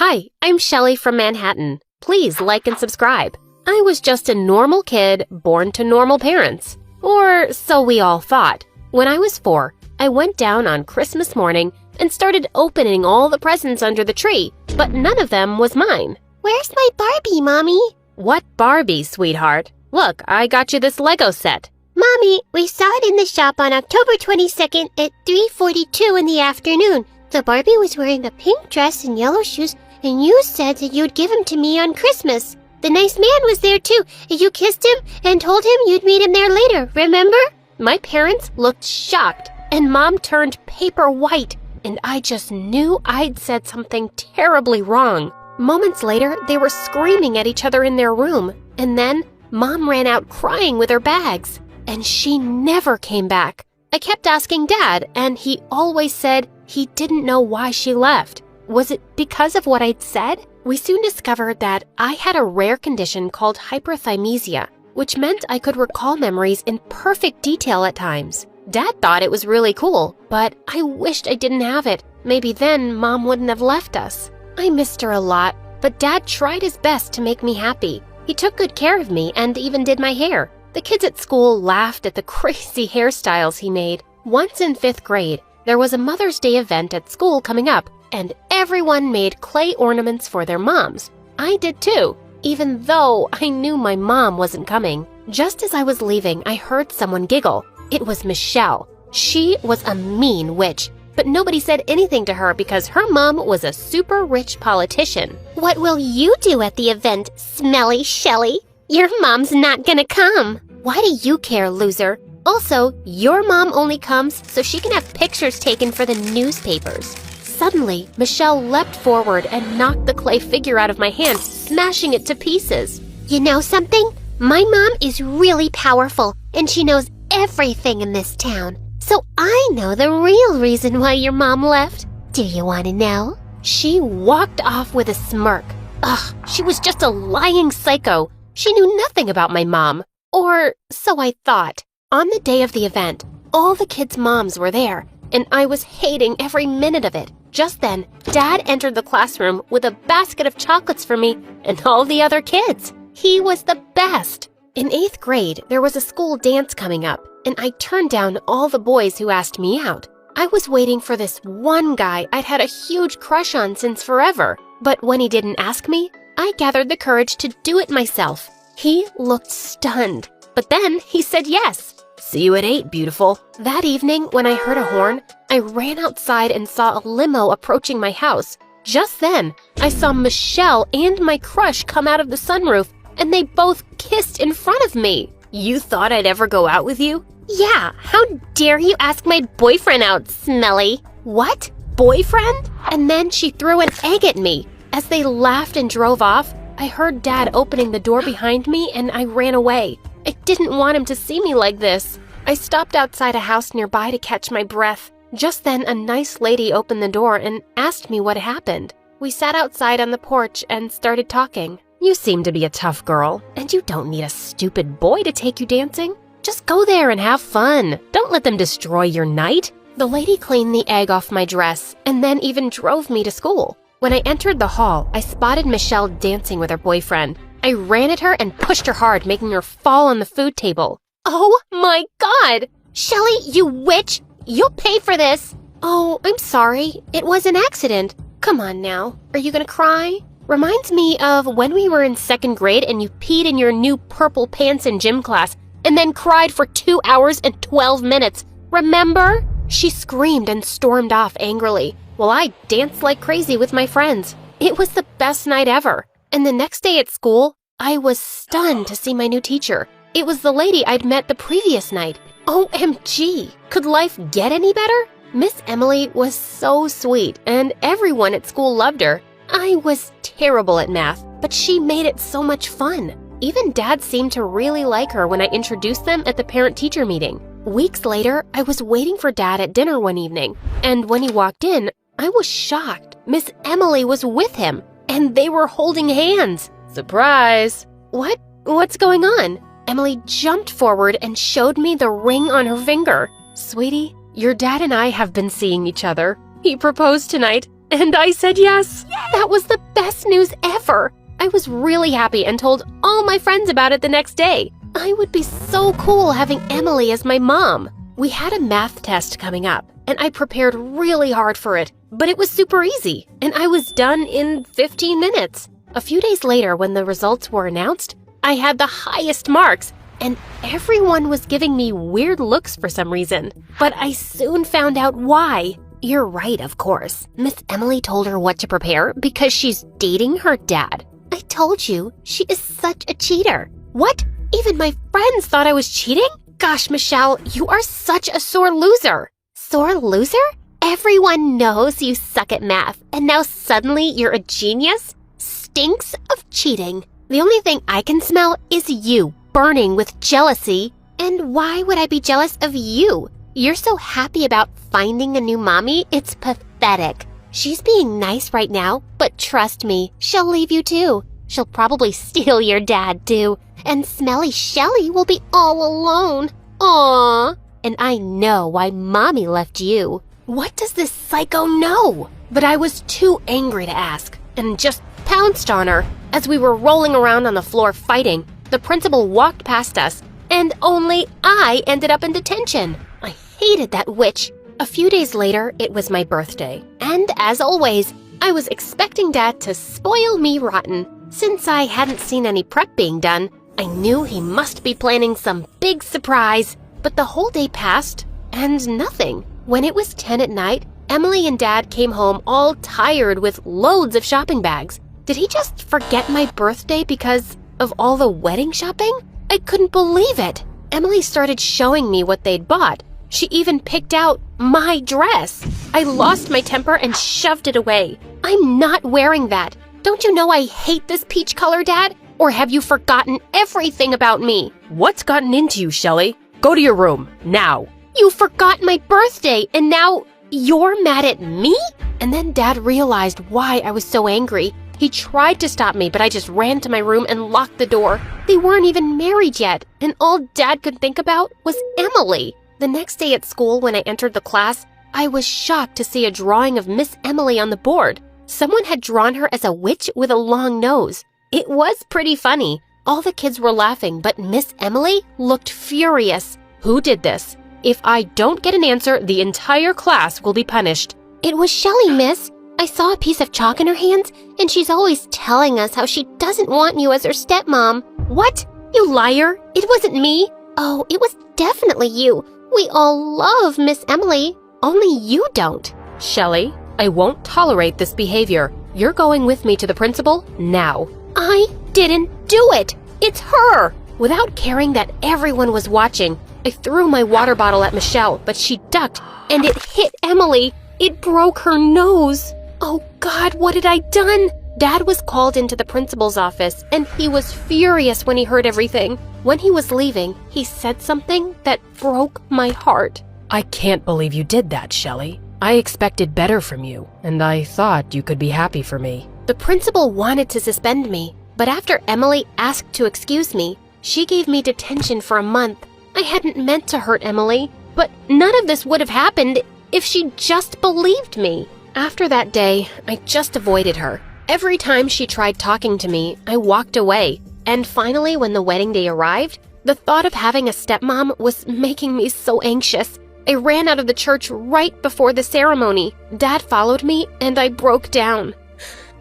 Hi, I'm Shelly from Manhattan. Please like and subscribe. I was just a normal kid born to normal parents. Or so we all thought. When I was 4, I went down on Christmas morning and started opening all the presents under the tree, but none of them was mine. Where's my Barbie, Mommy? What Barbie, sweetheart? Look, I got you this Lego set. Mommy, we saw it in the shop on October 22nd at 3:42 in the afternoon. The Barbie was wearing a pink dress and yellow shoes, and you said that you'd give him to me on Christmas. The nice man was there too, and you kissed him and told him you'd meet him there later, remember? My parents looked shocked, and Mom turned paper white, and I just knew I'd said something terribly wrong. Moments later, they were screaming at each other in their room, and then Mom ran out crying with her bags, and she never came back. I kept asking Dad, and he always said he didn't know why she left. Was it because of what I'd said? We soon discovered that I had a rare condition called hyperthymesia, which meant I could recall memories in perfect detail at times. Dad thought it was really cool, but I wished I didn't have it. Maybe then Mom wouldn't have left us. I missed her a lot, but Dad tried his best to make me happy. He took good care of me and even did my hair. The kids at school laughed at the crazy hairstyles he made. Once in 5th grade, there was a Mother's Day event at school coming up, and everyone made clay ornaments for their moms. I did too, even though I knew my mom wasn't coming. Just as I was leaving, I heard someone giggle. It was Michelle. She was a mean witch, but nobody said anything to her because her mom was a super rich politician. What will you do at the event, smelly Shelly? Your mom's not gonna come. Why do you care, loser? Also, your mom only comes so she can have pictures taken for the newspapers. Suddenly, Michelle leapt forward and knocked the clay figure out of my hand, smashing it to pieces. You know something? My mom is really powerful, and she knows everything in this town. So I know the real reason why your mom left. Do you want to know? She walked off with a smirk. Ugh, she was just a lying psycho. She knew nothing about my mom. Or so I thought. On the day of the event, all the kids' moms were there, and I was hating every minute of it. Just then, Dad entered the classroom with a basket of chocolates for me and all the other kids. He was the best. In 8th grade, there was a school dance coming up, and I turned down all the boys who asked me out. I was waiting for this one guy I'd had a huge crush on since forever, but when he didn't ask me, I gathered the courage to do it myself. He looked stunned, but then he said yes. See you at 8, beautiful. That evening, when I heard a horn, I ran outside and saw a limo approaching my house. Just then, I saw Michelle and my crush come out of the sunroof, and they both kissed in front of me. You thought I'd ever go out with you? Yeah, how dare you ask my boyfriend out, smelly? What? Boyfriend? And then she threw an egg at me. As they laughed and drove off, I heard Dad opening the door behind me and I ran away. I didn't want him to see me like this. I stopped outside a house nearby to catch my breath. Just then, a nice lady opened the door and asked me what happened. We sat outside on the porch and started talking. You seem to be a tough girl, and you don't need a stupid boy to take you dancing. Just go there and have fun. Don't let them destroy your night. The lady cleaned the egg off my dress and then even drove me to school. When I entered the hall, I spotted Michelle dancing with her boyfriend. I ran at her and pushed her hard, making her fall on the food table. Oh my God! Shelly, you witch! You'll pay for this! Oh, I'm sorry. It was an accident. Come on now. Are you gonna cry? Reminds me of when we were in 2nd grade and you peed in your new purple pants in gym class and then cried for 2 hours and 12 minutes. Remember? She screamed and stormed off angrily, while I danced like crazy with my friends. It was the best night ever. And the next day at school, I was stunned to see my new teacher. It was the lady I'd met the previous night. OMG! Could life get any better? Miss Emily was so sweet, and everyone at school loved her. I was terrible at math, but she made it so much fun. Even Dad seemed to really like her when I introduced them at the parent-teacher meeting. Weeks later, I was waiting for Dad at dinner one evening, and when he walked in, I was shocked. Miss Emily was with him, and they were holding hands. Surprise! What? What's going on? Emily jumped forward and showed me the ring on her finger. Sweetie, your dad and I have been seeing each other. He proposed tonight, and I said yes. That was the best best news ever. I was really happy and told all my friends about it the next day. I would be so cool having Emily as my mom. We had a math test coming up, and I prepared really hard for it, but it was super easy, and I was done in 15 minutes. A few days later, when the results were announced, I had the highest marks, and everyone was giving me weird looks for some reason. But I soon found out why. You're right, of course. Miss Emily told her what to prepare because she's dating her dad. I told you, she is such a cheater. What? Even my friends thought I was cheating? Gosh, Michelle, you are such a sore loser. Sore loser? Everyone knows you suck at math, and now suddenly you're a genius? Stinks of cheating. The only thing I can smell is you, burning with jealousy. And why would I be jealous of you? You're so happy about finding a new mommy, it's pathetic. She's being nice right now, but trust me, she'll leave you too. She'll probably steal your dad too, and smelly Shelly will be all alone. Aww. And I know why mommy left you. What does this psycho know? But I was too angry to ask, and just pounced on her. As we were rolling around on the floor fighting, the principal walked past us, and only I ended up in detention. I hated that witch. A few days later, it was my birthday, and as always, I was expecting Dad to spoil me rotten. Since I hadn't seen any prep being done, I knew he must be planning some big surprise. But the whole day passed, and nothing. When it was 10 at night, Emily and Dad came home all tired with loads of shopping bags. Did he just forget my birthday because of all the wedding shopping? I couldn't believe it. Emily started showing me what they'd bought. She even picked out my dress. I lost my temper and shoved it away. I'm not wearing that. Don't you know I hate this peach color, Dad? Or have you forgotten everything about me? What's gotten into you, Shelly? Go to your room, now. You forgot my birthday, and now you're mad at me? And then Dad realized why I was so angry. He tried to stop me, but I just ran to my room and locked the door. They weren't even married yet, and all Dad could think about was Emily. The next day at school, when I entered the class, I was shocked to see a drawing of Miss Emily on the board. Someone had drawn her as a witch with a long nose. It was pretty funny. All the kids were laughing, but Miss Emily looked furious. Who did this? If I don't get an answer, the entire class will be punished. It was Shelly, miss. I saw a piece of chalk in her hands, and she's always telling us how she doesn't want you as her stepmom. What? You liar! It wasn't me! Oh, it was definitely you. We all love Miss Emily. Only you don't. Shelly, I won't tolerate this behavior. You're going with me to the principal now. I didn't do it! It's her! Without caring that everyone was watching, I threw my water bottle at Michelle, but she ducked, and it hit Emily. It broke her nose. Oh God, what had I done? Dad was called into the principal's office, and he was furious when he heard everything. When he was leaving, he said something that broke my heart. I can't believe you did that, Shelly. I expected better from you, and I thought you could be happy for me. The principal wanted to suspend me, but after Emily asked to excuse me, she gave me detention for a month. I hadn't meant to hurt Emily, but none of this would have happened if she just believed me. After that day, I just avoided her. Every time she tried talking to me, I walked away. And finally, when the wedding day arrived, the thought of having a stepmom was making me so anxious. I ran out of the church right before the ceremony. Dad followed me, and I broke down.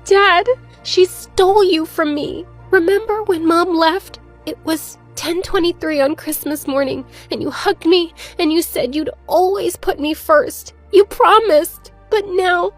Dad, she stole you from me. Remember when Mom left? It was 10:23 on Christmas morning, and you hugged me, and you said you'd always put me first. You promised, but now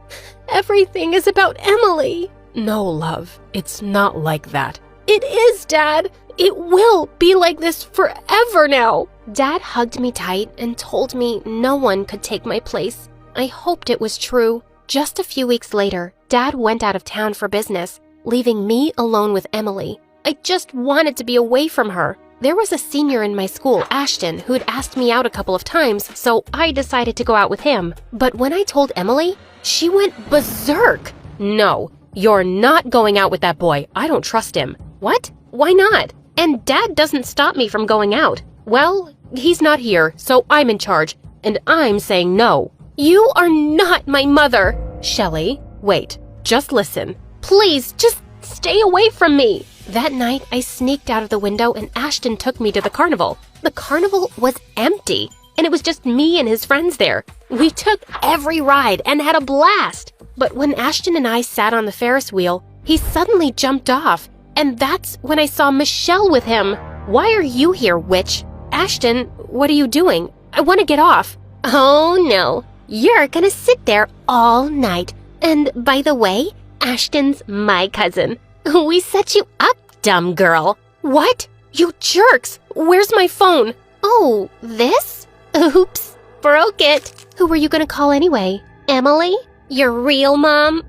everything is about Emily. No, love, it's not like that. It is, Dad. It will be like this forever now. Dad hugged me tight and told me no one could take my place. I hoped it was true. Just a few weeks later, Dad went out of town for business, leaving me alone with Emily. I just wanted to be away from her. There was a senior in my school, Ashton, who'd asked me out a couple of times, so I decided to go out with him. But when I told Emily, she went berserk. No, you're not going out with that boy. I don't trust him. What? Why not? And Dad doesn't stop me from going out. Well, he's not here, so I'm in charge, and I'm saying no. You are not my mother. Shelly, wait, just listen. Please, just stay away from me. That night, I sneaked out of the window and Ashton took me to the carnival. The carnival was empty, and it was just me and his friends there. We took every ride and had a blast. But when Ashton and I sat on the Ferris wheel, he suddenly jumped off, and that's when I saw Michelle with him. Why are you here, witch? Ashton, what are you doing? I want to get off. Oh no, you're gonna sit there all night. And by the way, Ashton's my cousin. We set you up, dumb girl. What? You jerks! Where's my phone? Oh, this? Oops, broke it. Who were you gonna call anyway? Emily, your real mom?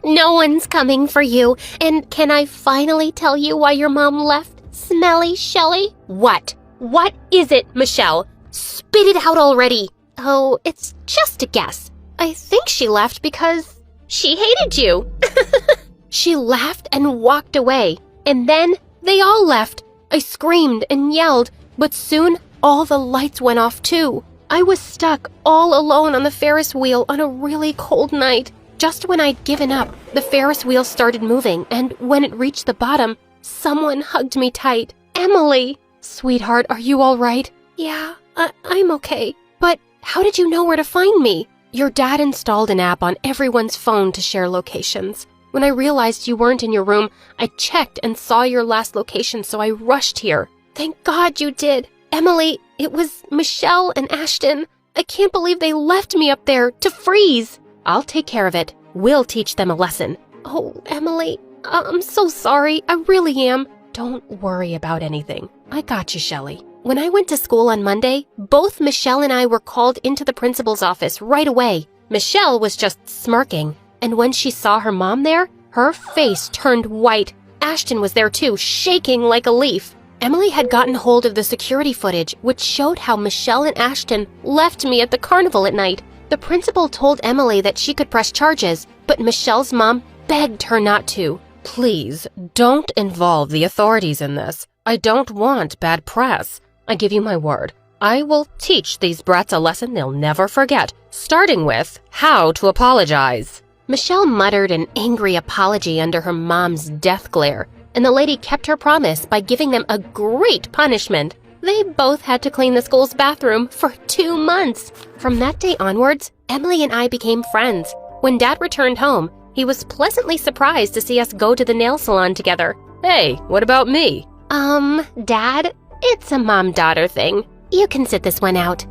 No one's coming for you. And can I finally tell you why your mom left, smelly Shelley? What? What is it, Michelle? Spit it out already. Oh, it's just a guess. I think she left because she hated you. She laughed and walked away. And then they all left. I screamed and yelled, but soon all the lights went off too. I was stuck all alone on the Ferris wheel on a really cold night. Just when I'd given up, the Ferris wheel started moving, and when it reached the bottom, someone hugged me tight. Emily! Sweetheart, are you all right? Yeah, I'm okay. But how did you know where to find me? Your dad installed an app on everyone's phone to share locations. When I realized you weren't in your room, I checked and saw your last location, so I rushed here. Thank God you did. Emily, it was Michelle and Ashton. I can't believe they left me up there to freeze. I'll take care of it. We'll teach them a lesson. Oh, Emily, I'm so sorry. I really am. Don't worry about anything. I got you, Shelley. When I went to school on Monday, both Michelle and I were called into the principal's office right away. Michelle was just smirking, and when she saw her mom there, her face turned white. Ashton was there too, shaking like a leaf. Emily had gotten hold of the security footage, which showed how Michelle and Ashton left me at the carnival at night. The principal told Emily that she could press charges, but Michelle's mom begged her not to. Please, don't involve the authorities in this. I don't want bad press. I give you my word. I will teach these brats a lesson they'll never forget, starting with how to apologize. Michelle muttered an angry apology under her mom's death glare, and the lady kept her promise by giving them a great punishment. They both had to clean the school's bathroom for 2 months. From that day onwards, Emily and I became friends. When Dad returned home, he was pleasantly surprised to see us go to the nail salon together. Hey, what about me? Dad, it's a mom-daughter thing. You can sit this one out.